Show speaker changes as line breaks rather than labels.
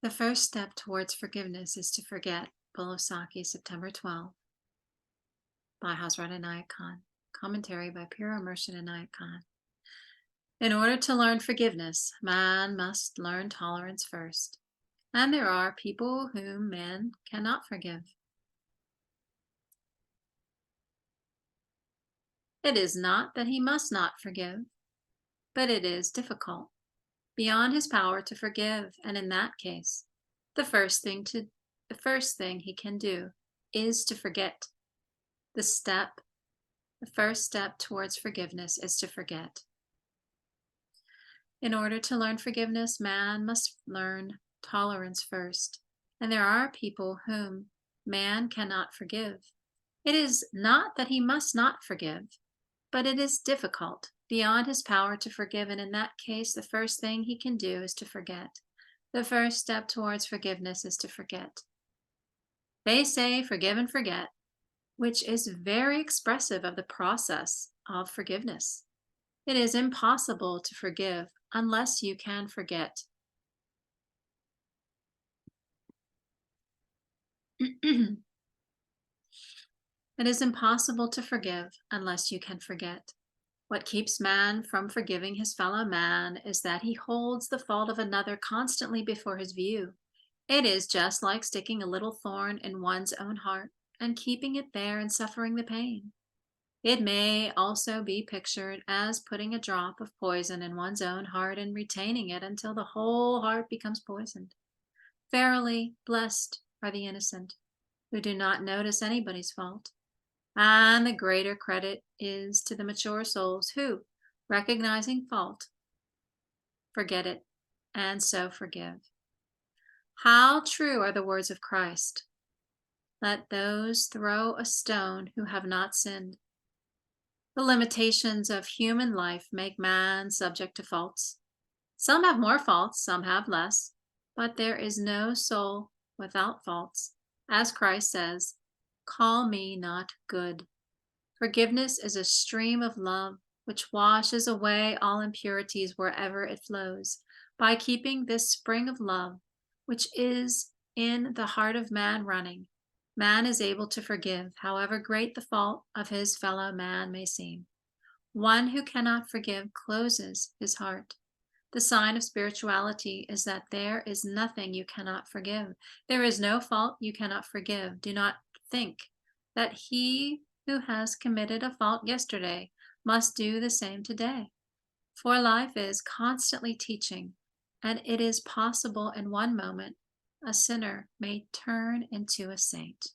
The first step towards forgiveness is to forget. Bolosaki, September 12th, by Hazrat Inayat Khan. Commentary by Pure Immersion Inayat Khan. In order to learn forgiveness, man must learn tolerance first. And there are people whom man cannot forgive. It is not that he must not forgive, but it is difficult, beyond his power to forgive, and in that case, the first thing he can do is to forget. The step The first step towards forgiveness is to forget. In order to learn forgiveness, man must learn tolerance first. And there are people whom man cannot forgive. It is not that he must not forgive, but it is difficult, beyond his power to forgive. And in that case, the first thing he can do is to forget. The first step towards forgiveness is to forget. They say forgive and forget, which is very expressive of the process of forgiveness. It is impossible to forgive unless you can forget. It is impossible to forgive unless you can forget. What keeps man from forgiving his fellow man is that he holds the fault of another constantly before his view. It is just like sticking a little thorn in one's own heart and keeping it there and suffering the pain. It may also be pictured as putting a drop of poison in one's own heart and retaining it until the whole heart becomes poisoned. Verily, blessed are the innocent, who do not notice anybody's fault. And the greater credit is to the mature souls who, recognizing fault, forget it, and so forgive. How true are the words of Christ! Let those throw a stone who have not sinned. The limitations of human life make man subject to faults. Some have more faults, some have less, but there is no soul without faults. As Christ says, call me not good. Forgiveness is a stream of love which washes away all impurities wherever it flows. By keeping this spring of love, which is in the heart of man running, man is able to forgive, however great the fault of his fellow man may seem. One who cannot forgive closes his heart. The sign of spirituality is that there is nothing you cannot forgive. There is no fault you cannot forgive. Do not think that he who has committed a fault yesterday must do the same today. For life is constantly teaching, and it is possible in one moment a sinner may turn into a saint.